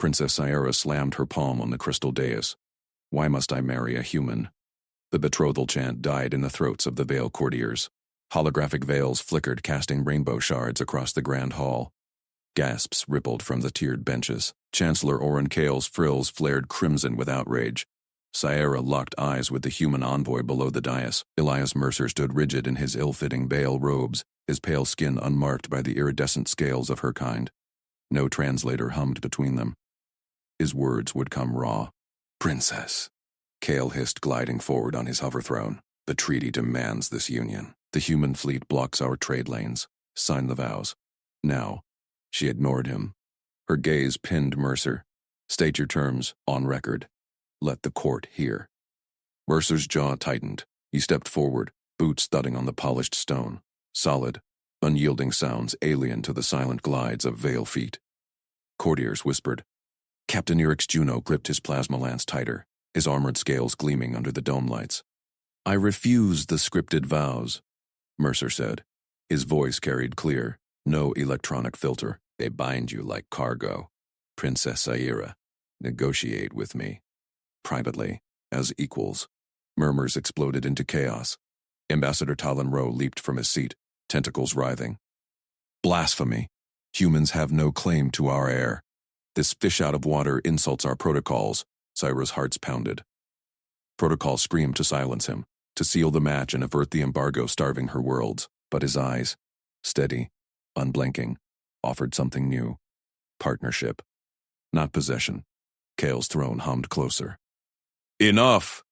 Princess Sierra slammed her palm on the crystal dais. Why must I marry a human? The betrothal chant died in the throats of the veil courtiers. Holographic veils flickered, casting rainbow shards across the grand hall. Gasps rippled from the tiered benches. Chancellor Oren Kale's frills flared crimson with outrage. Sierra locked eyes with the human envoy below the dais. Elias Mercer stood rigid in his ill-fitting Baal robes, his pale skin unmarked by the iridescent scales of her kind. No translator hummed between them. His words would come raw. "Princess," Kale hissed, gliding forward on his hover throne. "The treaty demands this union. The human fleet blocks our trade lanes. Sign the vows." Now, she ignored him. Her gaze pinned Mercer. "State your terms, on record. Let the court hear." Mercer's jaw tightened. He stepped forward, boots thudding on the polished stone. Solid, unyielding sounds alien to the silent glides of veil feet. Courtiers whispered. Captain Eric's Juno gripped his plasma lance tighter, his armored scales gleaming under the dome lights. "I refuse the scripted vows," Mercer said. His voice carried clear, no electronic filter. "They bind you like cargo. Princess Sierra, negotiate with me. Privately, as equals." Murmurs exploded into chaos. Ambassador Talon Rowe leaped from his seat, tentacles writhing. "Blasphemy! Humans have no claim to our air. This fish out of water insults our protocols." Syra's hearts pounded. Protocol screamed to silence him, to seal the match and avert the embargo starving her worlds. But his eyes, steady, unblinking, offered something new. Partnership. Not possession. Kale's throne hummed closer. "Enough!"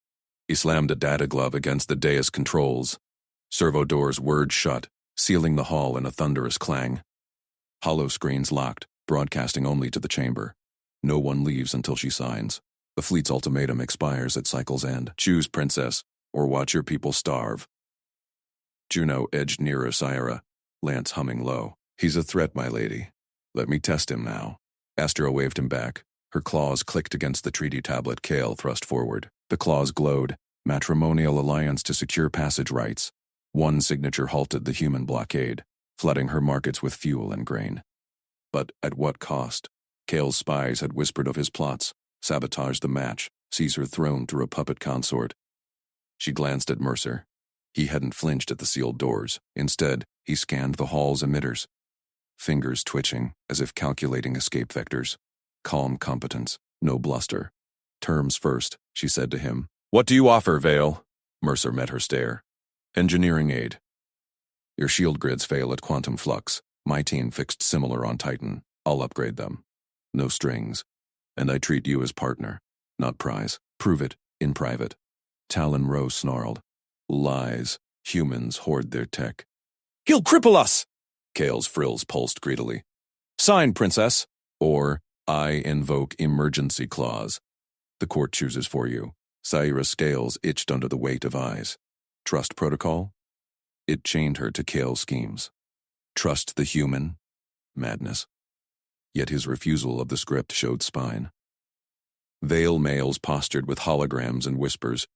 He slammed a data glove against the dais controls. Servo doors whirred shut, sealing the hall in a thunderous clang. Hollow screens locked, broadcasting only to the chamber. No one leaves until she signs. The fleet's ultimatum expires at cycle's end. "Choose, princess, or watch your people starve." Juno edged nearer Sierra, lance humming low. "He's a threat, my lady. Let me test him now." Astra waved him back. Her claws clicked against the treaty tablet. Kale thrust forward. The claws glowed. Matrimonial alliance to secure passage rights. One signature halted the human blockade, flooding her markets with fuel and grain. But at what cost? Kale's spies had whispered of his plots, sabotage the match, seize her throne through a puppet consort. She glanced at Mercer. He hadn't flinched at the sealed doors. Instead, he scanned the hall's emitters. Fingers twitching, as if calculating escape vectors. Calm competence, no bluster. "Terms first," she said to him. "What do you offer, Vale?" Mercer met her stare. "Engineering aid. Your shield grids fail at quantum flux. My team fixed similar on Titan. I'll upgrade them. No strings. And I treat you as partner, not prize. Prove it, in private." Talon Rowe snarled. "Lies. Humans hoard their tech." "He'll cripple us!" Kale's frills pulsed greedily. "Sign, princess. Or I invoke emergency clause. The court chooses for you." Sierra's scales itched under the weight of eyes. Trust protocol? It chained her to Kale's schemes. Trust the human? Madness. Yet his refusal of the script showed spine. Veil males postured with holograms and whispers.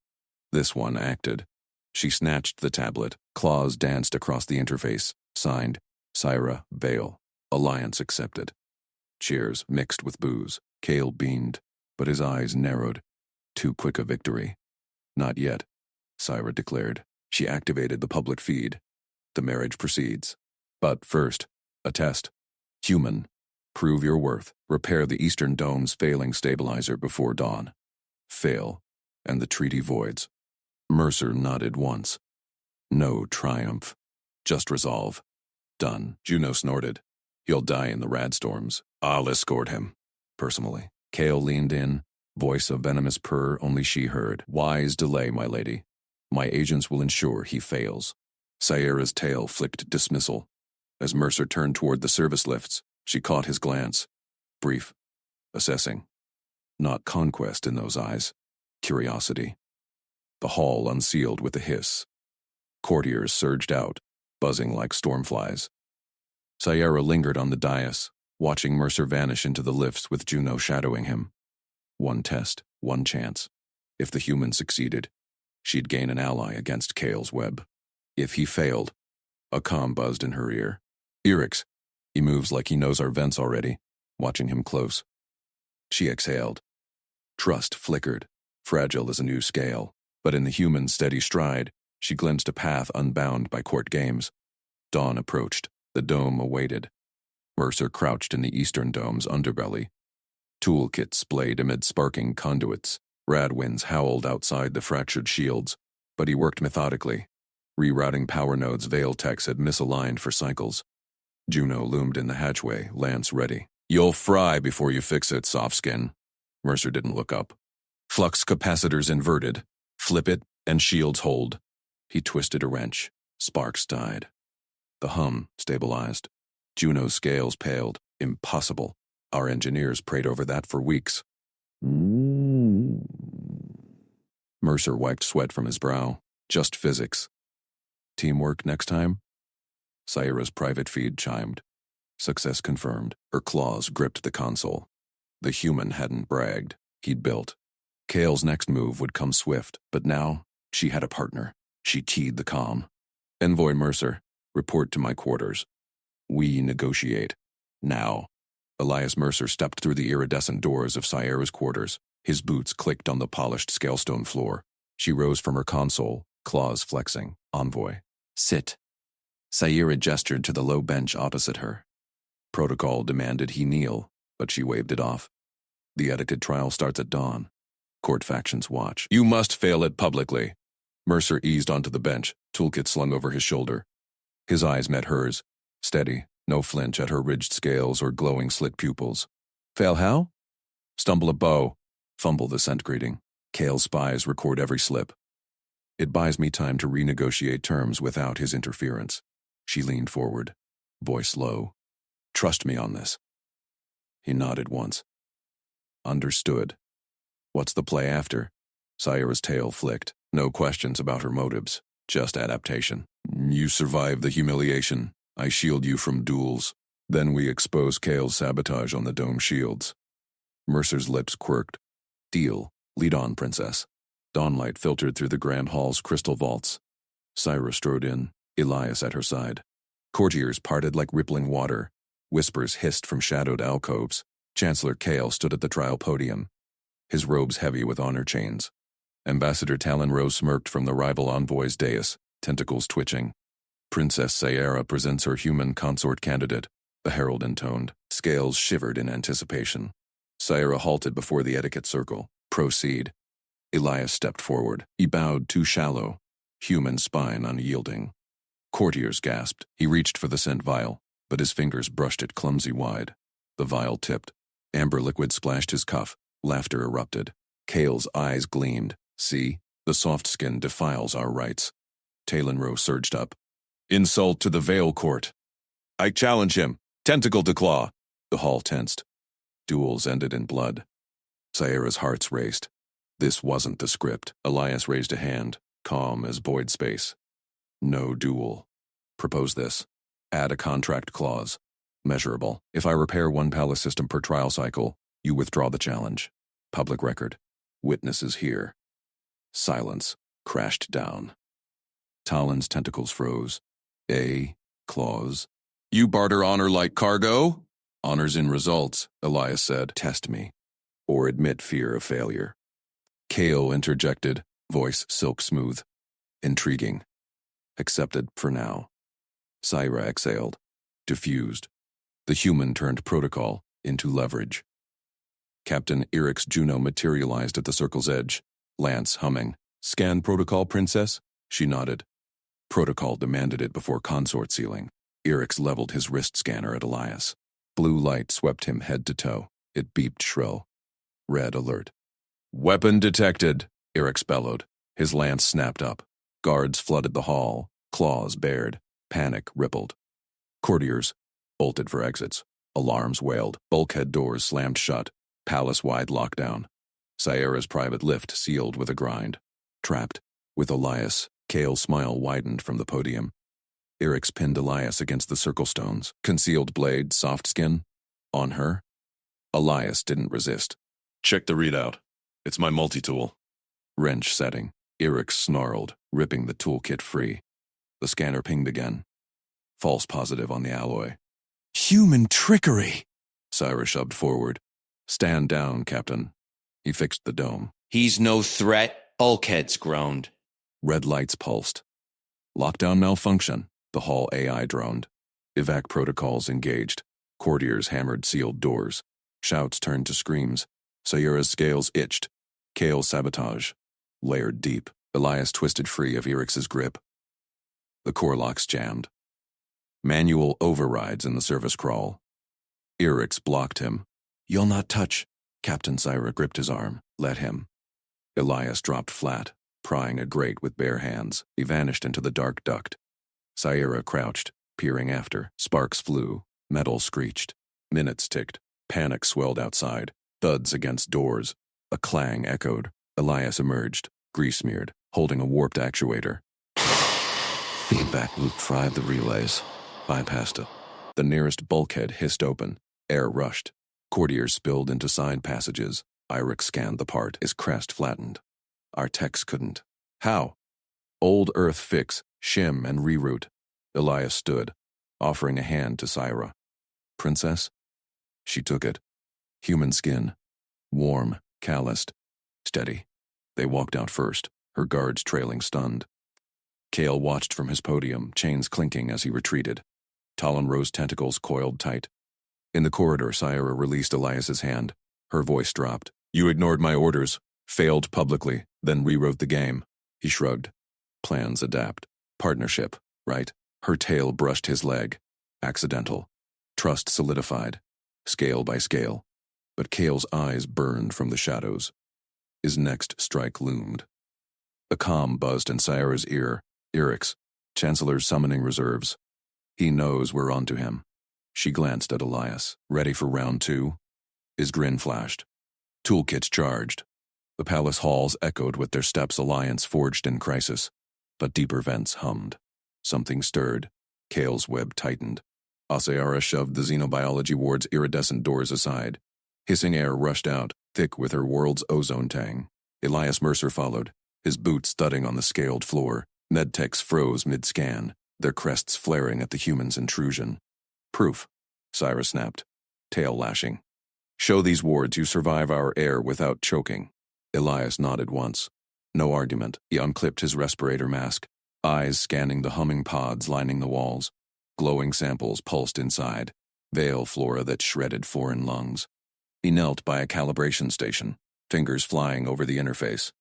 This one acted. She snatched the tablet. Claws danced across the interface. Signed, Sierra Vale. Alliance accepted. Cheers mixed with booze. Kale beamed, but his eyes narrowed. Too quick a victory. "Not yet," Sierra declared. She activated the public feed. "The marriage proceeds. But first, a test. Human. Prove your worth. Repair the Eastern Dome's failing stabilizer before dawn. Fail, and the treaty voids." Mercer nodded once. No triumph. Just resolve. Done. Juno snorted. "He'll die in the radstorms. I'll escort him. Personally." Kale leaned in, voice a venomous purr only she heard. "Wise delay, my lady. My agents will ensure he fails." Sierra's tail flicked dismissal. As Mercer turned toward the service lifts, she caught his glance. Brief. Assessing. Not conquest in those eyes. Curiosity. The hall unsealed with a hiss. Courtiers surged out, buzzing like stormflies. Sierra lingered on the dais, watching Mercer vanish into the lifts with Juno shadowing him. One test, one chance. If the human succeeded, she'd gain an ally against Kale's web. If he failed, a comm buzzed in her ear. "Eric's. He moves like he knows our vents already," watching him close. She exhaled. Trust flickered, fragile as a new scale, but in the human's steady stride, she glimpsed a path unbound by court games. Dawn approached. The dome awaited. Mercer crouched in the eastern dome's underbelly. Toolkits splayed amid sparking conduits. Radwinds howled outside the fractured shields, but he worked methodically. Rerouting power nodes Veil techs had misaligned for cycles. Juno loomed in the hatchway, lance ready. "You'll fry before you fix it, Softskin." Mercer didn't look up. "Flux capacitors inverted. Flip it, and shields hold." He twisted a wrench. Sparks died. The hum stabilized. Juno's scales paled. Impossible. Our engineers prayed over that for weeks. Mercer wiped sweat from his brow. Just physics. Teamwork next time? Saira's private feed chimed. Success confirmed. Her claws gripped the console. The human hadn't bragged. He'd built. Kale's next move would come swift, but now she had a partner. She keyed the comm. "Envoy Mercer, report to my quarters. We negotiate. Now." Elias Mercer stepped through the iridescent doors of Saira's quarters. His boots clicked on the polished scalestone floor. She rose from her console, claws flexing. "Envoy, sit." Saira gestured to the low bench opposite her. Protocol demanded he kneel, but she waved it off. "The edited trial starts at dawn. Court factions watch. You must fail it publicly." Mercer eased onto the bench, toolkit slung over his shoulder. His eyes met hers, steady, no flinch at her ridged scales or glowing slit pupils. "Fail how?" "Stumble a bow. Fumble the scent greeting. Kale's spies record every slip. It buys me time to renegotiate terms without his interference." She leaned forward, voice low. "Trust me on this." He nodded once. "Understood. What's the play after?" Saira's tail flicked. No questions about her motives, just adaptation. "You survive the humiliation. I shield you from duels. Then we expose Kale's sabotage on the dome shields." Mercer's lips quirked. "Deal. Lead on, princess." Dawnlight filtered through the Grand Hall's crystal vaults. Saira strode in, Elias at her side. Courtiers parted like rippling water. Whispers hissed from shadowed alcoves. Chancellor Kale stood at the trial podium, his robes heavy with honor chains. Ambassador Talon Rose smirked from the rival envoy's dais, tentacles twitching. "Princess Saira presents her human consort candidate," the herald intoned. Scales shivered in anticipation. Saira halted before the etiquette circle. "Proceed." Elias stepped forward. He bowed too shallow, human spine unyielding. Courtiers gasped. He reached for the scent vial, but his fingers brushed it clumsy wide. The vial tipped. Amber liquid splashed his cuff. Laughter erupted. Kale's eyes gleamed. "See? The soft skin defiles our rights." Talon Rowe surged up. "Insult to the Veil Court. I challenge him. Tentacle to claw." The hall tensed. Duels ended in blood. Saira's hearts raced. This wasn't the script. Elias raised a hand, calm as void space. "No duel. Propose this. Add a contract clause. Measurable. If I repair one palace system per trial cycle, you withdraw the challenge. Public record. Witnesses here." Silence crashed down. Talon's tentacles froze. "A clause. You barter honor like cargo?" "Honors in results," Elias said. "Test me. Or admit fear of failure." Kale interjected, voice silk smooth. "Intriguing. Accepted for now." Saira exhaled, diffused. The human turned protocol into leverage. Captain Eric's Juno materialized at the circle's edge, lance humming. "Scan protocol, princess?" She nodded. Protocol demanded it before consort sealing. Eric's leveled his wrist scanner at Elias. Blue light swept him head to toe. It beeped shrill. Red alert. "Weapon detected," Eric's bellowed. His lance snapped up. Guards flooded the hall, claws bared. Panic rippled. Courtiers bolted for exits. Alarms wailed. Bulkhead doors slammed shut. Palace-wide lockdown. Saira's private lift sealed with a grind. Trapped. With Elias, Kale's smile widened from the podium. Eric's pinned Elias against the circle stones. Concealed blade, soft skin. On her. Elias didn't resist. "Check the readout. It's my multi-tool." Wrench setting. Eric snarled, ripping the toolkit free. The scanner pinged again. False positive on the alloy. "Human trickery!" Saira shoved forward. Stand down, Captain. He fixed the dome. He's no threat, bulkheads groaned. Red lights pulsed. Lockdown malfunction, the hall AI droned. Evac protocols engaged. Courtiers hammered sealed doors. Shouts turned to screams. Sayura's scales itched. Kale sabotage. Layered deep. Elias twisted free of Erix's grip. The core locks jammed. Manual overrides in the service crawl. Erix blocked him. You'll not touch. Captain Syra gripped his arm. Let him. Elias dropped flat, prying a grate with bare hands. He vanished into the dark duct. Syra crouched, peering after. Sparks flew. Metal screeched. Minutes ticked. Panic swelled outside. Thuds against doors. A clang echoed. Elias emerged, grease-smeared, holding a warped actuator. Feedback loop fried the relays. Bypassed it. The nearest bulkhead hissed open. Air rushed. Courtiers spilled into side passages. Irix scanned the part, his crest flattened. Our techs couldn't. How? Old Earth fix, shim, and reroute. Elias stood, offering a hand to Syra. Princess? She took it. Human skin. Warm, calloused. Steady. They walked out first, her guards trailing stunned. Kale watched from his podium, chains clinking as he retreated. Talon Rose tentacles coiled tight. In the corridor, Syra released Elias's hand. Her voice dropped. You ignored my orders, failed publicly, then rewrote the game. He shrugged. Plans adapt. Partnership, right? Her tail brushed his leg. Accidental. Trust solidified. Scale by scale. But Kale's eyes burned from the shadows. His next strike loomed. A calm buzzed in Syra's ear. Erix, Chancellor's summoning reserves. He knows we're onto him. She glanced at Elias, ready for round 2. His grin flashed. Toolkits charged. The palace halls echoed with their steps alliance forged in crisis, but deeper vents hummed. Something stirred. Kale's web tightened. Aseara shoved the xenobiology ward's iridescent doors aside. Hissing air rushed out, thick with her world's ozone tang. Elias Mercer followed, his boots thudding on the scaled floor. Medtechs froze mid-scan, their crests flaring at the human's intrusion. Proof, Syra snapped, tail lashing. Show these wards you survive our air without choking. Elias nodded once. No argument. He unclipped his respirator mask, eyes scanning the humming pods lining the walls. Glowing samples pulsed inside, veil flora that shredded foreign lungs. He knelt by a calibration station, fingers flying over the interface.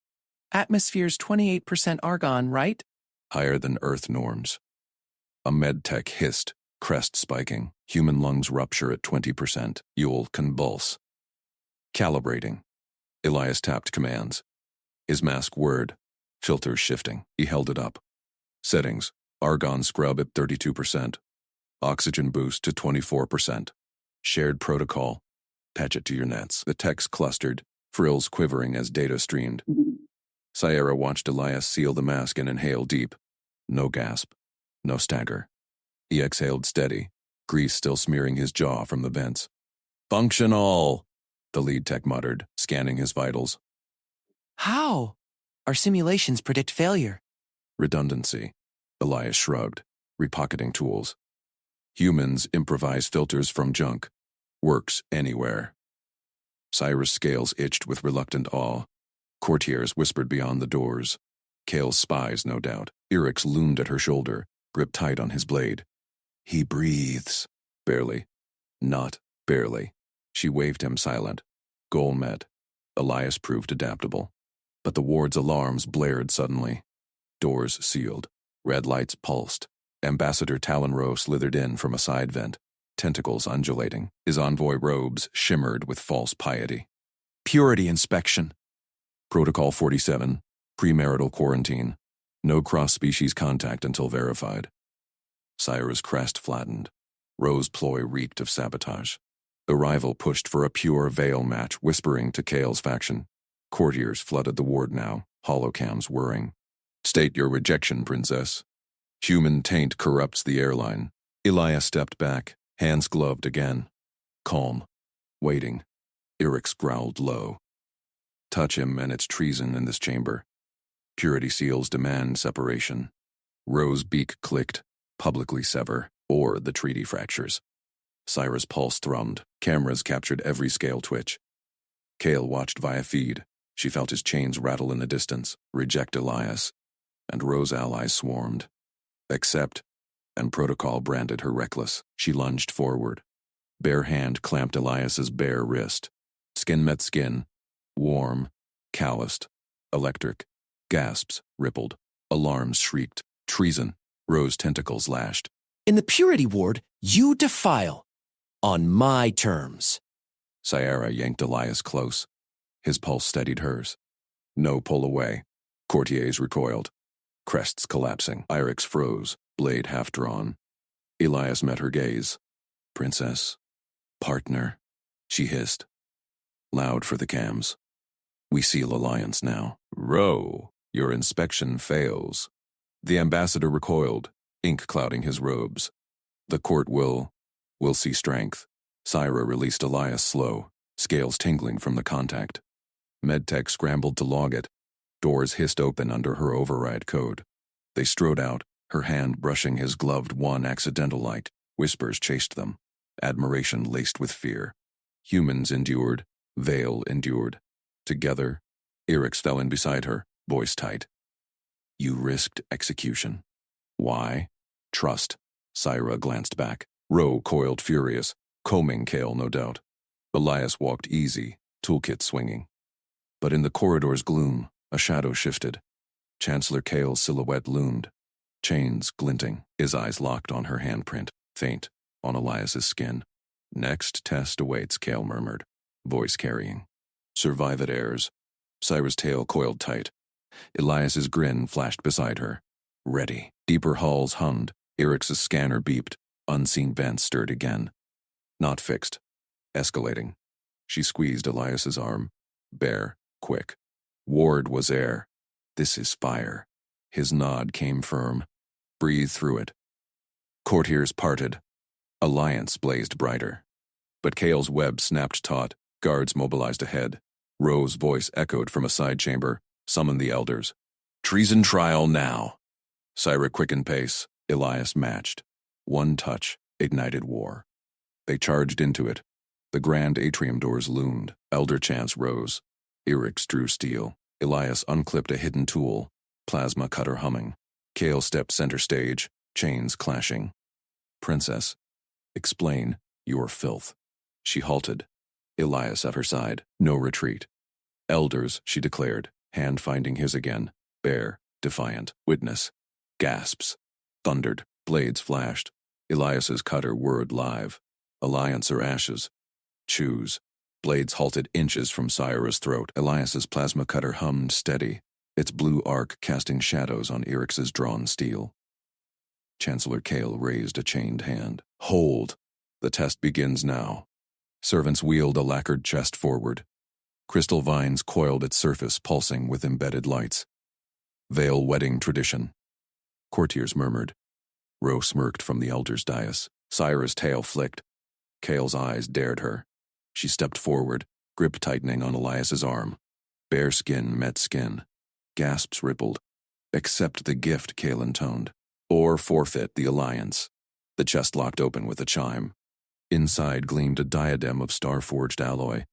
Atmosphere's 28% argon, right? Higher than Earth norms. A medtech hissed, crest spiking. Human lungs rupture at 20%. You'll convulse. Calibrating. Elias tapped commands. His mask whirred. Filters shifting. He held it up. Settings. Argon scrub at 32%. Oxygen boost to 24%. Shared protocol. Patch it to your nets. The text clustered, frills quivering as data streamed. Syra watched Elias seal the mask and inhale deep. No gasp. No stagger. He exhaled steady, grease still smearing his jaw from the vents. Functional, the lead tech muttered, scanning his vitals. How? Our simulations predict failure. Redundancy. Elias shrugged, repocketing tools. Humans improvise filters from junk. Works anywhere. Syra's scales itched with reluctant awe. Courtiers whispered beyond the doors. Kale's spies, no doubt. Erix loomed at her shoulder, gripped tight on his blade. He breathes. Barely. Not barely. She waved him silent. Goal met. Elias proved adaptable. But the ward's alarms blared suddenly. Doors sealed. Red lights pulsed. Ambassador Talonro slithered in from a side vent, tentacles undulating. His envoy robes shimmered with false piety. Purity inspection. Protocol 47. Premarital quarantine. No cross-species contact until verified. Syra's crest flattened. Rose ploy reeked of sabotage. The rival pushed for a pure veil match, whispering to Kale's faction. Courtiers flooded the ward now, holocams whirring. State your rejection, princess. Human taint corrupts the airline. Elias stepped back, hands gloved again. Calm. Waiting. Erix growled low. Touch him and it's treason in this chamber. Purity seals demand separation. Rose beak clicked. Publicly sever, or the treaty fractures. Syra's pulse thrummed. Cameras captured every scale twitch. Kale watched via feed. She felt his chains rattle in the distance. Reject Elias. And Ro's allies swarmed. Accept. And Protocol branded her reckless. She lunged forward. Bare hand clamped Elias's bare wrist. Skin met skin. Warm. Calloused. Electric. Gasps rippled. Alarms shrieked. Treason. Ro's tentacles lashed. In the purity ward, you defile. On my terms. Sierra yanked Elias close. His pulse steadied hers. No pull away. Courtiers recoiled. Crests collapsing. Irix froze, blade half drawn. Elias met her gaze. Princess. Partner. She hissed. Loud for the cams. We seal alliance now. Ro, your inspection fails. The ambassador recoiled, ink clouding his robes. The court will see strength. Syra released Elias slow, scales tingling from the contact. Medtech scrambled to log it. Doors hissed open under her override code. They strode out, her hand brushing his gloved one accidental light. Whispers chased them. Admiration laced with fear. Humans endured. Vale endured. Together, Irix fell in beside her, voice tight. You risked execution. Why? Trust. Syra glanced back. Ro coiled furious, combing Kale no doubt. Elias walked easy, toolkit swinging. But in the corridor's gloom, a shadow shifted. Chancellor Kale's silhouette loomed, chains glinting, his eyes locked on her handprint, faint, on Elias's skin. Next test awaits, Kale murmured, voice carrying. Survive it airs. Syra's tail coiled tight. Elias's grin flashed beside her. Ready. Deeper halls hummed. Irix's scanner beeped. Unseen vents stirred again. Not fixed. Escalating. She squeezed Elias's arm. Bare. Quick. Ward was air. This is fire. His nod came firm. Breathe through it. Courtiers parted. Alliance blazed brighter. But Kale's web snapped taut. Guards mobilized ahead. Ro's voice echoed from a side chamber. Summon the elders. Treason trial now. Syra quickened pace. Elias matched. One touch ignited war. They charged into it. The grand atrium doors loomed. Elder chants rose. Irix drew steel. Elias unclipped a hidden tool. Plasma cutter humming. Kale stepped center stage. Chains clashing. Princess. Explain your filth. She halted. Elias at her side. No retreat. Elders, she declared, hand finding his again. Bare, defiant. Witness. Gasps. Thundered. Blades flashed. Elias's cutter whirred live. Alliance or ashes. Choose. Blades halted inches from Syra's throat. Elias's plasma cutter hummed steady, its blue arc casting shadows on Irix's drawn steel. Chancellor Kale raised a chained hand. Hold. The test begins now. Servants wheeled a lacquered chest forward. Crystal vines coiled its surface, pulsing with embedded lights. Veil wedding tradition. Courtiers murmured. Ro smirked from the elder's dais. Syra's tail flicked. Kale's eyes dared her. She stepped forward, grip tightening on Elias's arm. Bare skin met skin. Gasps rippled. Accept the gift, Kale intoned. Or forfeit the alliance. The chest locked open with a chime. Inside gleamed a diadem of star-forged alloy,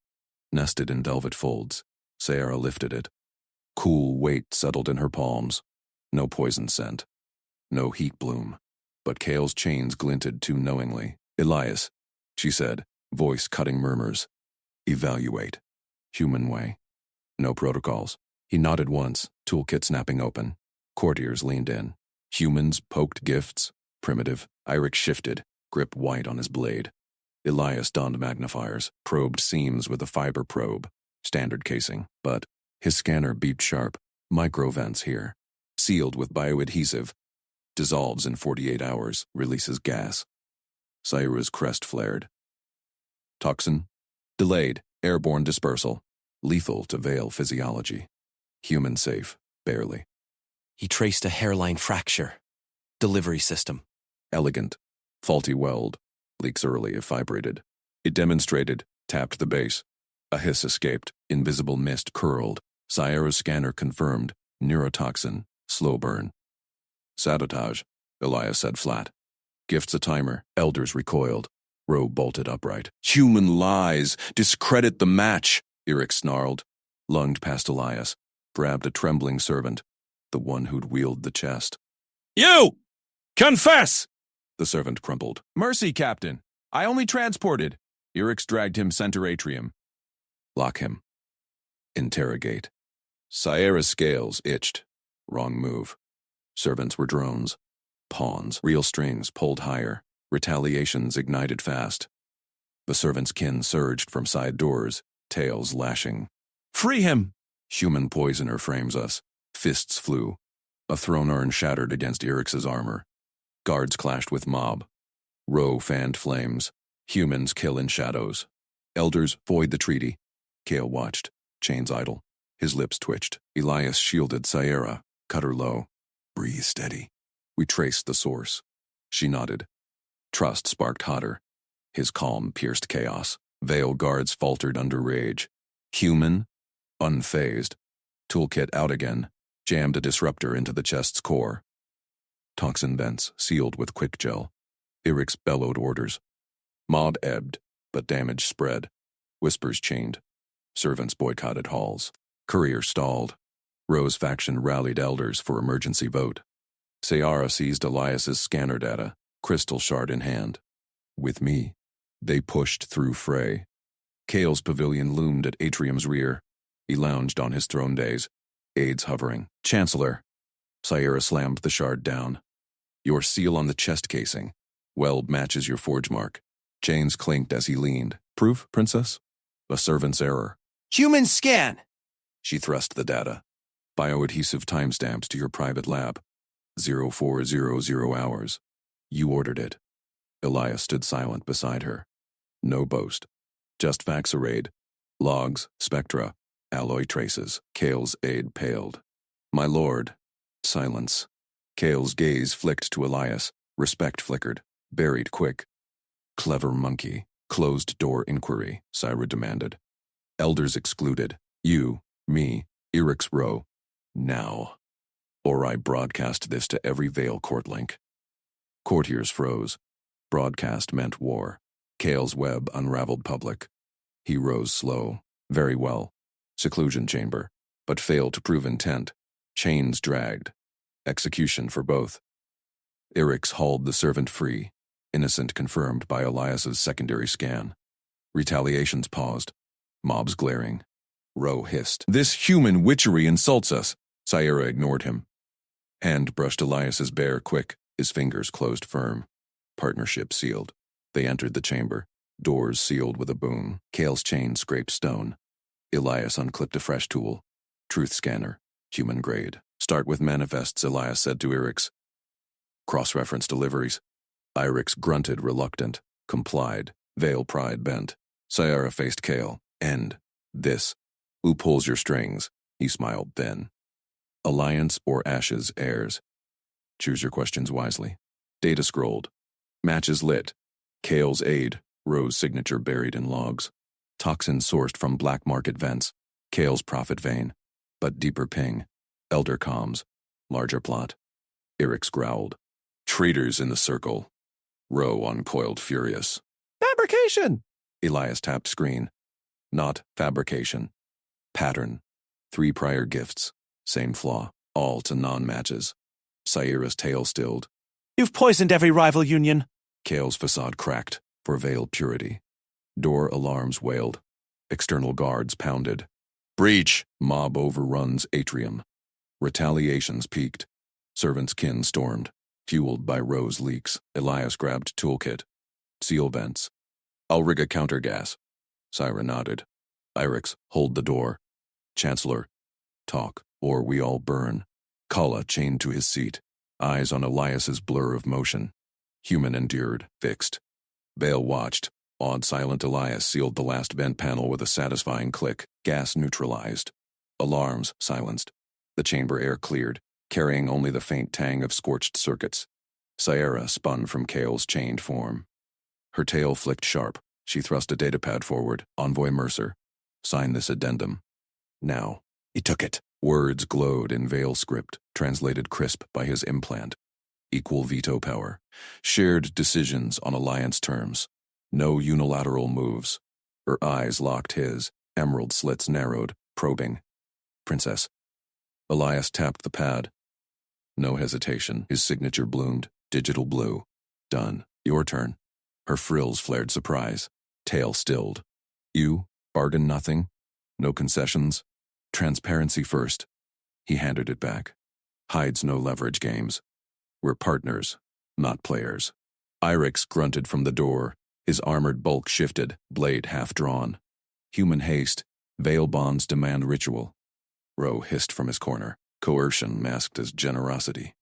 nested in velvet folds. Sierra lifted it. Cool weight settled in her palms. No poison scent. No heat bloom. But Kale's chains glinted too knowingly. Elias, she said, voice cutting murmurs. Evaluate. Human way. No protocols. He nodded once, toolkit snapping open. Courtiers leaned in. Humans poked gifts. Primitive. Irix shifted, grip white on his blade. Elias donned magnifiers, probed seams with a fiber probe. Standard casing. But his scanner beeped sharp. Microvents here. Sealed with bioadhesive. Dissolves in 48 hours. Releases gas. Syra's crest flared. Toxin. Delayed. Airborne dispersal. Lethal to Veil physiology. Human safe. Barely. He traced a hairline fracture. Delivery system. Elegant. Faulty weld. Leaks early if vibrated. It demonstrated. Tapped the base. A hiss escaped. Invisible mist curled. Sierra's scanner confirmed. Neurotoxin. Slow burn. Sabotage. Elias said flat. Gifts a timer. Elders recoiled. Ro bolted upright. Human lies. Discredit the match. Eric snarled, lunged past Elias, grabbed a trembling servant, the one who'd wheeled the chest. You! Confess! The servant crumpled. Mercy, Captain. I only transported. Eric's dragged him center atrium. Lock him. Interrogate. Sierra's scales itched. Wrong move. Servants were drones. Pawns, reel strings pulled higher. Retaliations ignited fast. The servant's kin surged from side doors, tails lashing. Free him! Human poisoner frames us. Fists flew. A throne urn shattered against Eric's armor. Guards clashed with mob. Row fanned flames. Humans kill in shadows. Elders void the treaty. Kale watched. Chains idle. His lips twitched. Elias shielded Sierra. Cut her low. Breathe steady. We traced the source. She nodded. Trust sparked hotter. His calm pierced chaos. Veil guards faltered under rage. Human? Unfazed. Toolkit out again. Jammed a disruptor into the chest's core. Toxin vents sealed with quick gel. Eric's bellowed orders. Mod ebbed, but damage spread. Whispers chained. Servants boycotted halls. Courier stalled. Rose faction rallied elders for emergency vote. Sayara seized Elias's scanner data, crystal shard in hand. With me, they pushed through fray. Kale's pavilion loomed at Atrium's rear. He lounged on his throne days, aides hovering. Chancellor. Sayara slammed the shard down. Your seal on the chest casing. Weld matches your forge mark. Chains clinked as he leaned. Proof, princess? A servant's error. Human scan! She thrust the data. Bioadhesive timestamps to your private lab. 0400 hours. You ordered it. Elias stood silent beside her. No boast. Just facts arrayed. Logs, spectra, alloy traces. Kale's aide paled. My lord. Silence. Kale's gaze flicked to Elias. Respect flickered. Buried quick. Clever monkey. Closed door inquiry, Syra demanded. Elders excluded. You, me, Eric's row. Now. Or I broadcast this to every Vale court link. Courtiers froze. Broadcast meant war. Kale's web unraveled public. He rose slow. Very well. Seclusion chamber. But failed to prove intent. Chains dragged. Execution for both. Eric's hauled the servant free. Innocent confirmed by Elias's secondary scan. Retaliations paused. Mobs glaring. Row hissed. This human witchery insults us. Sierra ignored him. Hand brushed Elias's bare quick. His fingers closed firm. Partnership sealed. They entered the chamber. Doors sealed with a boom. Kale's chain scraped stone. Elias unclipped a fresh tool. Truth scanner. Human grade. Start with manifests, Elias said to Eric's. Cross-reference deliveries. Eric's grunted reluctant. Complied. Veil pride bent. Sierra faced Kale. End. This. Who pulls your strings? He smiled then. Alliance or Ashes heirs. Choose your questions wisely. Data scrolled. Matches lit. Kale's aid. Rose signature buried in logs. Toxin sourced from black market vents. Kale's profit vein. But deeper ping. Elder comms. Larger plot. Eric's growled. Traitors in the circle. Row uncoiled furious. Fabrication! Elias tapped screen. Not fabrication. Pattern. 3 prior gifts. Same flaw. All to non-matches. Sierra's tail stilled. You've poisoned every rival union. Kale's facade cracked for veiled purity. Door alarms wailed. External guards pounded. Breach! Mob overruns atrium. Retaliations peaked. Servants' kin stormed. Fueled by Rose leaks, Elias grabbed toolkit. Seal vents. I'll rig a countergas. Syra nodded. Irix, hold the door. Chancellor, talk, or we all burn. Kala chained to his seat, eyes on Elias's blur of motion. Human endured, fixed. Vale watched. Awed silent Elias sealed the last vent panel with a satisfying click. Gas neutralized. Alarms silenced. The chamber air cleared, carrying only the faint tang of scorched circuits. Sierra spun from Kale's chained form. Her tail flicked sharp. She thrust a datapad forward. Envoy Mercer. Sign this addendum. Now. He took it. Words glowed in Vale script, translated crisp by his implant. Equal veto power. Shared decisions on alliance terms. No unilateral moves. Her eyes locked his, Emerald slits narrowed, probing. Princess. Elias tapped the pad. No hesitation. His signature bloomed. Digital blue. Done. Your turn. Her frills flared surprise. Tail stilled. You? Bargain nothing? No concessions? Transparency first. He handed it back. Hides no leverage games. We're partners, not players. Irix grunted from the door. His armored bulk shifted, blade half drawn. Human haste. Veil bonds demand ritual. Ro hissed from his corner. Coercion masked as generosity.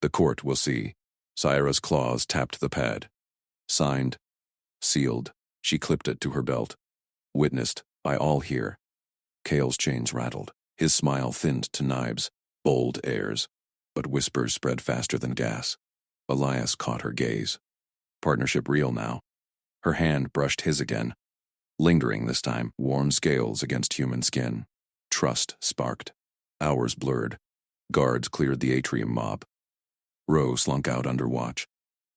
The court will see. Syra's claws tapped the pad. Signed. Sealed. She clipped it to her belt. Witnessed by all here. Kale's chains rattled. His smile thinned to knives. Bold airs. But whispers spread faster than gas. Elias caught her gaze. Partnership real now. Her hand brushed his again. Lingering this time, warm scales against human skin. Trust sparked. Hours blurred. Guards cleared the atrium mob. Ro slunk out under watch.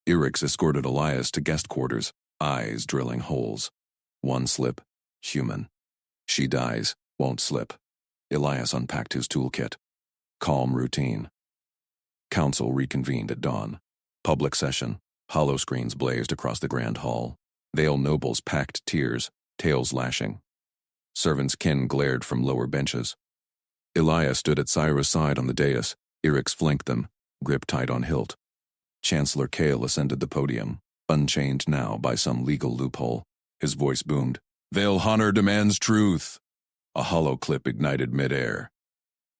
Irix escorted Elias to guest quarters, eyes drilling holes. One slip, human. She dies, won't slip. Elias unpacked his toolkit. Calm routine. Council reconvened at dawn. Public session. Hollow screens blazed across the grand hall. Veil nobles packed tears, tails lashing. Servants' kin glared from lower benches. Elias stood at Syra's side on the dais. Irix flanked them, grip tight on hilt. Chancellor Kale ascended the podium, unchained now by some legal loophole. His voice boomed. Veil Honor demands truth. A hollow clip ignited midair.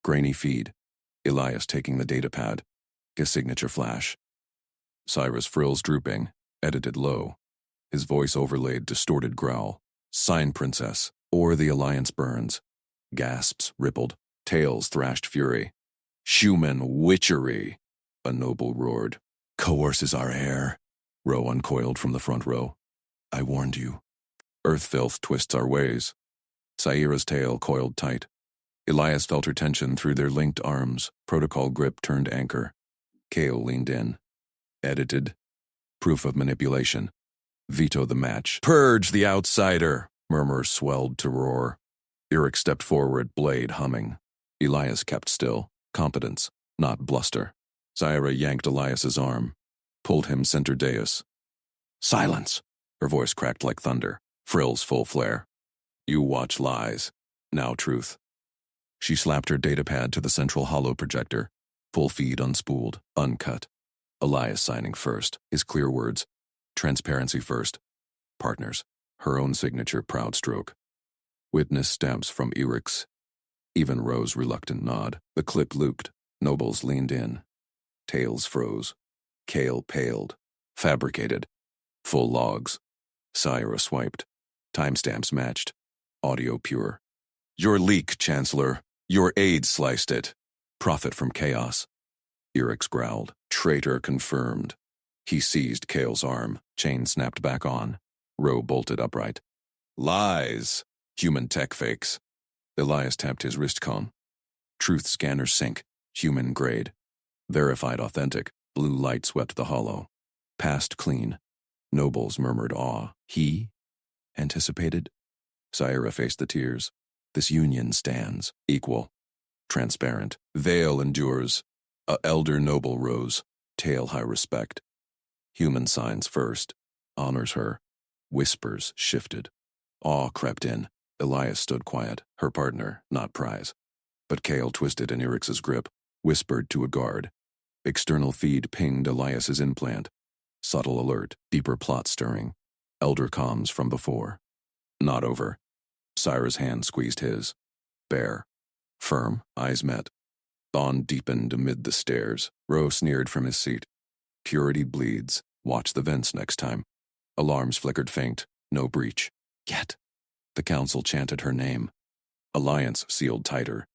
Grainy feed. Elias taking the datapad. His signature flash. Syra's frills drooping, edited low. His voice overlaid distorted growl. Sign, Princess, or the Alliance burns. Gasps rippled. Tails thrashed fury. Human witchery, a noble roared. Coerces our heir. Ro uncoiled from the front row. I warned you. Earth filth twists our ways. Syra's tail coiled tight. Elias felt her tension through their linked arms. Protocol grip turned anchor. Kale leaned in. Edited. Proof of manipulation. Veto the match. Purge the outsider. Murmurs swelled to roar. Irix stepped forward, blade humming. Elias kept still. Competence, not bluster. Syra yanked Elias's arm. Pulled him center dais. Silence. Her voice cracked like thunder. Frills full flare. You watch lies. Now truth. She slapped her datapad to the central hollow projector. Full feed unspooled, uncut. Elias signing first. His clear words. Transparency first. Partners. Her own signature proud stroke. Witness stamps from Irix. Even Ro's reluctant nod. The clip looped. Nobles leaned in. Tails froze. Kale paled. Fabricated. Full logs. Syra swiped. Timestamps matched. Audio pure. Your leak, Chancellor. Your aide sliced it. Profit from chaos. Irix growled. Traitor confirmed. He seized Kale's arm. Chain snapped back on. Ro bolted upright. Lies. Human tech fakes. Elias tapped his wrist cone. Truth scanner sync. Human grade. Verified authentic. Blue light swept the hollow. Passed clean. Nobles murmured awe. He? Anticipated? Syra faced the tears. This union stands. Equal. Transparent. Veil endures. A elder noble rose. Tail high respect. Human signs first. Honors her. Whispers shifted. Awe crept in. Elias stood quiet. Her partner, not prize. But Kale twisted in Irix's grip. Whispered to a guard. External feed pinged Elias's implant. Subtle alert. Deeper plot stirring. Elder comms from before. Not over. Syra's hand squeezed his. Bare. Firm. Eyes met. Dawn deepened amid the stairs. Ro sneered from his seat. Purity bleeds. Watch the vents next time. Alarms flickered faint. No breach. Yet. The council chanted her name. Alliance sealed tighter.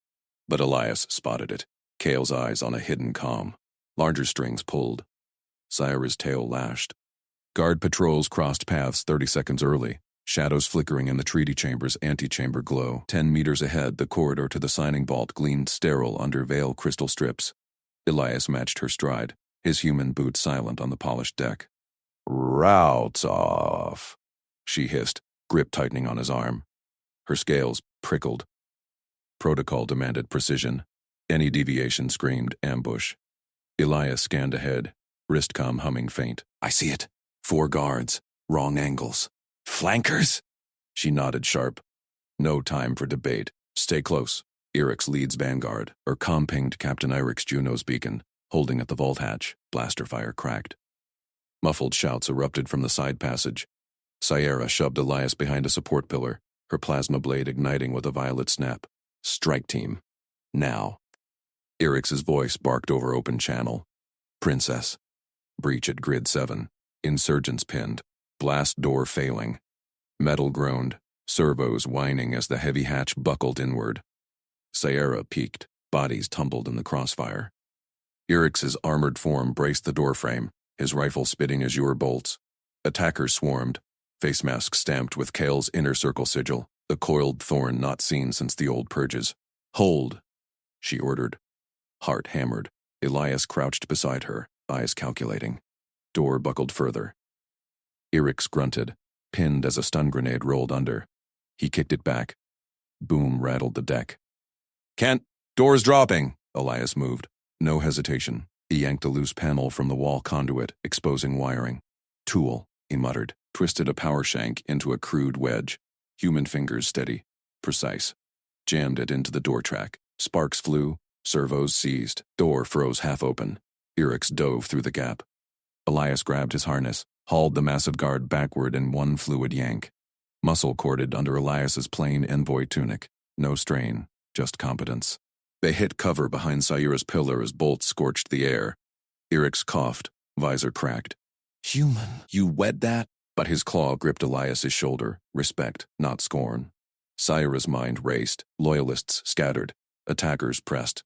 But Elias spotted it. Kale's eyes on a hidden comm. Larger strings pulled. Syra's tail lashed. Guard patrols crossed paths 30 seconds early. Shadows flickering in the treaty chamber's antechamber glow. 10 meters ahead, the corridor to the signing vault gleamed sterile under veil crystal strips. Elias matched her stride, his human boots silent on the polished deck. Routes off, she hissed, grip tightening on his arm. Her scales prickled. Protocol demanded precision. Any deviation screamed ambush. Elias scanned ahead, wristcom humming faint. I see it. 4 guards. Wrong angles. Flankers? She nodded sharp. No time for debate. Stay close. Irix leads vanguard, or com-pinged Captain Irix Juno's beacon, holding at the vault hatch. Blaster fire cracked. Muffled shouts erupted from the side passage. Sierra shoved Elias behind a support pillar, her plasma blade igniting with a violet snap. Strike team. Now. Irix's voice barked over open channel. Princess. Breach at grid 7. Insurgents pinned. Blast door failing. Metal groaned, servos whining as the heavy hatch buckled inward. Sierra peeked, bodies tumbled in the crossfire. Irix's armored form braced the doorframe, his rifle spitting azure bolts. Attackers swarmed, face masks stamped with Kale's inner circle sigil, the coiled thorn not seen since the old purges. Hold, she ordered. Heart hammered. Elias crouched beside her, eyes calculating. Door buckled further. Irix grunted, pinned as a stun grenade rolled under. He kicked it back. Boom rattled the deck. Kent, door's dropping, Elias moved. No hesitation. He yanked a loose panel from the wall conduit, exposing wiring. Tool, he muttered, twisted a power shank into a crude wedge. Human fingers steady, precise. Jammed it into the door track. Sparks flew, servos seized. Door froze half open. Irix dove through the gap. Elias grabbed his harness, hauled the massive guard backward in one fluid yank. Muscle corded under Elias's plain envoy tunic. No strain, just competence. They hit cover behind Sierra's pillar as bolts scorched the air. Irix coughed, visor cracked. Human, you wed that? But his claw gripped Elias's shoulder, respect, not scorn. Sierra's mind raced, loyalists scattered, attackers pressed.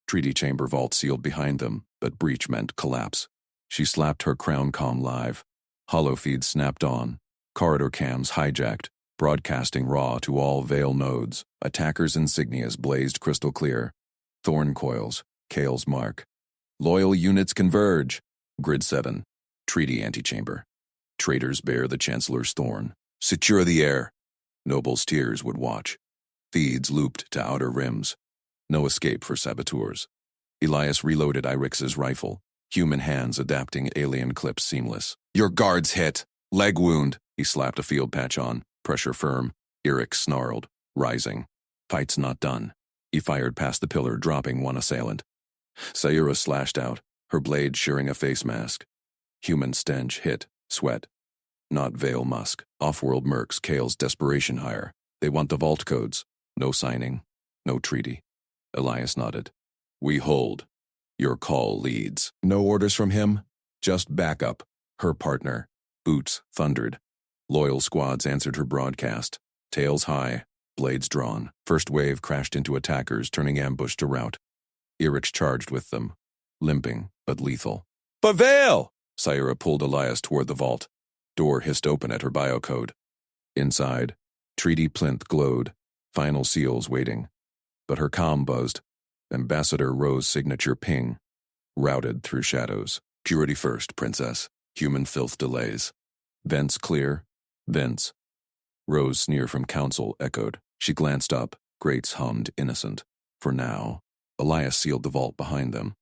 Treaty chamber vault sealed behind them, but breach meant collapse. She slapped her crown comm live. Hollow feeds snapped on. Corridor cams hijacked, broadcasting raw to all Veil nodes. Attackers' insignias blazed crystal clear. Thorn coils, Kale's mark. Loyal units converge. Grid 7. Treaty antechamber. Traitors bear the Chancellor's thorn. Secure the air. Nobles' tears would watch. Feeds looped to outer rims. No escape for saboteurs. Elias reloaded Irix's rifle, human hands adapting alien clips seamless. Your guard's hit. Leg wound. He slapped a field patch on, pressure firm. Irix snarled, rising. Fight's not done. He fired past the pillar, dropping one assailant. Sierra slashed out, her blade shearing a face mask. Human stench hit, sweat. Not Veil musk. Off-world mercs Kale's desperation hire. They want the vault codes. No signing. No treaty. Elias nodded. We hold. Your call leads. No orders from him. Just backup. Her partner. Boots thundered. Loyal squads answered her broadcast. Tails high. Blades drawn. First wave crashed into attackers, turning ambush to rout. Irix charged with them. Limping, but lethal. But Veil! Sierra pulled Elias toward the vault. Door hissed open at her biocode. Inside, treaty plinth glowed. Final seals waiting. But her comm buzzed. Ambassador Rose signature ping. Routed through shadows. Purity first, princess. Human filth delays. Vents clear. Vents. Rose sneer from council echoed. She glanced up. Grates hummed innocent. For now. Elias sealed the vault behind them.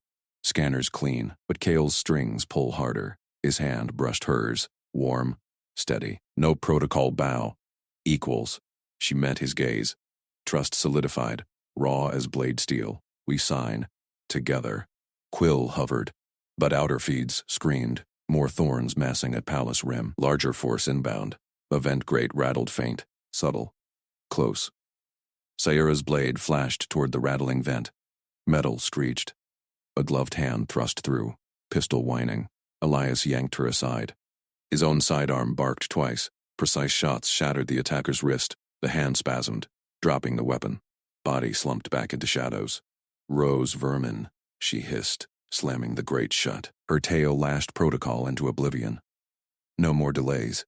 Scanners clean, but Kale's strings pull harder. His hand brushed hers. Warm. Steady. No protocol bow. Equals. She met his gaze. Trust solidified. Raw as blade steel. We sign. Together. Quill hovered. But outer feeds screamed. More thorns massing at palace rim. Larger force inbound. Event grate rattled faint. Subtle. Close. Sierra's blade flashed toward the rattling vent. Metal screeched. A gloved hand thrust through. Pistol whining. Elias yanked her aside. His own sidearm barked twice. Precise shots shattered the attacker's wrist. The hand spasmed, dropping the weapon. Body slumped back into shadows. Rose vermin, she hissed, slamming the grate shut. Her tail lashed protocol into oblivion. No more delays.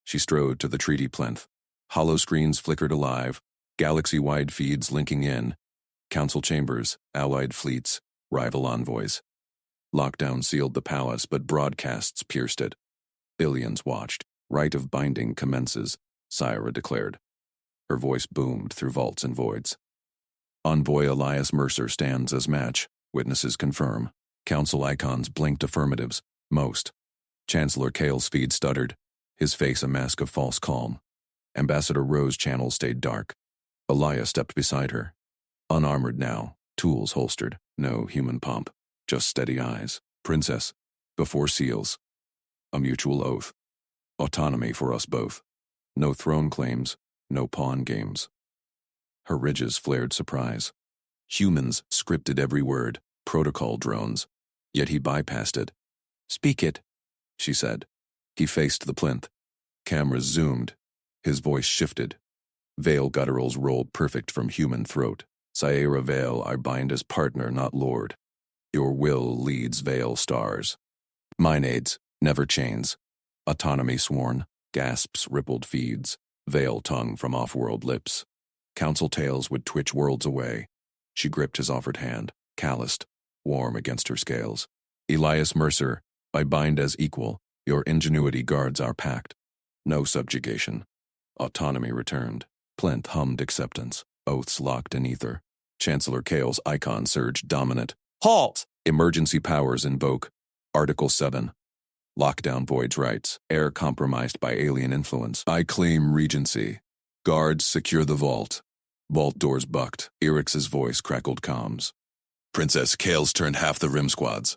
She strode to the treaty plinth. Hollow screens flickered alive. Galaxy-wide feeds linking in. Council chambers, allied fleets, rival envoys. Lockdown sealed the palace, but broadcasts pierced it. Billions watched. Rite of binding commences, Sierra declared. Her voice boomed through vaults and voids. Envoy Elias Mercer stands as match. Witnesses confirm. Council icons blinked affirmatives. Most. Chancellor Kale's feed stuttered, his face a mask of false calm. Ambassador Rose's channel stayed dark. Elias stepped beside her. Unarmored now, tools holstered, no human pomp, just steady eyes. Princess, before seals. A mutual oath. Autonomy for us both. No throne claims, no pawn games. Her ridges flared surprise. Humans scripted every word, protocol drones. Yet he bypassed it. Speak it, she said. He faced the plinth. Cameras zoomed. His voice shifted. Veil gutturals rolled perfect from human throat. Sierra Veil, I bind as partner, not lord. Your will leads Veil stars. Mine aids, never chains. Autonomy sworn, gasps rippled feeds. Veil tongue from off-world lips. Council tales would twitch worlds away. She gripped his offered hand, calloused, warm against her scales. Elias Mercer, I bind as equal. Your ingenuity guards our pact. No subjugation. Autonomy returned. Plinth hummed acceptance. Oaths locked in ether. Chancellor Kale's icon surged dominant. Halt! Emergency powers invoke. Article 7. Lockdown voids rights. Air compromised by alien influence. I claim regency. Guards secure the vault. Vault doors bucked. Erix's voice crackled comms. Princess Kale's turned half the rim squads.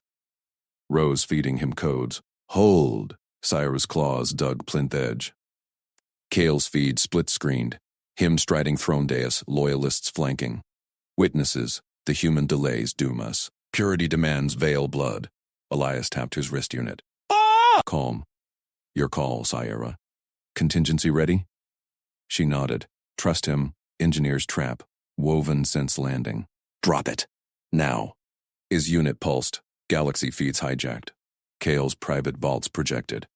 Rose feeding him codes. Hold! Cyrus' claws dug plinth edge. Kale's feed split-screened. Him striding throne dais, loyalists flanking. Witnesses, the human delays doom us. Purity demands Veil blood. Elias tapped his wrist unit. Ah! Calm. Your call, Sierra. Contingency ready? She nodded. Trust him. Engineer's trap. Woven since landing. Drop it. Now. His unit pulsed. Galaxy feeds hijacked. Kale's private vaults projected.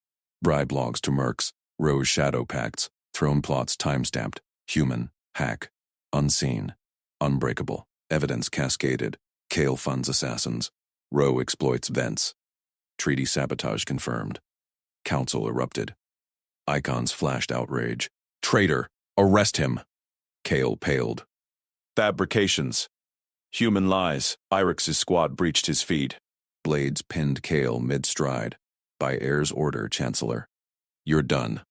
Bribe logs to mercs. Rose shadow pacts. Throne plots time-stamped. Human. Hack. Unseen. Unbreakable. Evidence cascaded. Kale funds assassins. Roe exploits vents. Treaty sabotage confirmed. Council erupted. Icons flashed outrage. Traitor! Arrest him! Kale paled. Fabrications. Human lies. Irix's squad breached his feed. Blades pinned Kale mid-stride. By Air's order, Chancellor. You're done.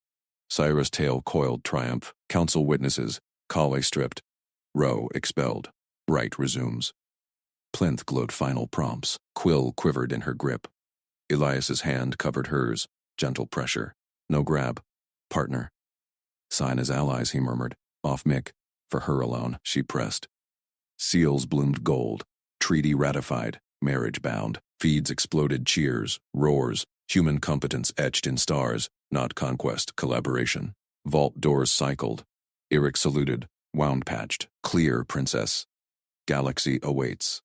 Cyrus' tail coiled triumph. Council witnesses. Kale stripped. Roe expelled. Right resumes. Plinth glowed final prompts. Quill quivered in her grip. Elias's hand covered hers. Gentle pressure. No grab. Partner. Sign as allies, he murmured. Off mic. For her alone, she pressed. Seals bloomed gold. Treaty ratified. Marriage bound. Feeds exploded cheers. Roars. Human competence etched in stars. Not conquest, collaboration. Vault doors cycled. Erix saluted. Wound patched. Clear, princess. Galaxy awaits.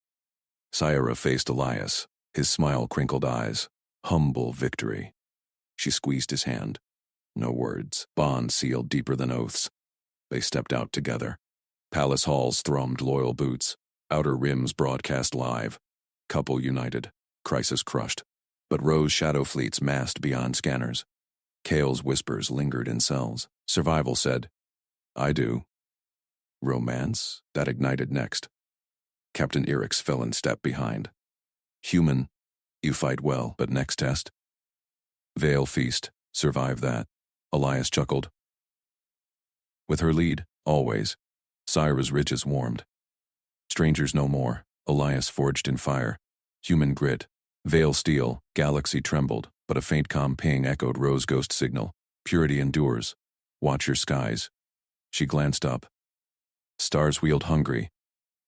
Sierra faced Elias. His smile crinkled eyes. Humble victory. She squeezed his hand. No words. Bond sealed deeper than oaths. They stepped out together. Palace halls thrummed loyal boots. Outer rims broadcast live. Couple united. Crisis crushed. But Rose shadow fleets massed beyond scanners. Kale's whispers lingered in cells. Survival said, I do. Romance? That ignited next. Captain Erix fell in step behind. Human, you fight well, but next test? Veil feast, survive that. Elias chuckled. With her lead, always. Syra's ridges warmed. Strangers no more. Elias forged in fire. Human grit. Veil steel. Galaxy trembled, but a faint calm ping echoed Rose ghost signal. Purity endures. Watch your skies. She glanced up. Stars wheeled hungry,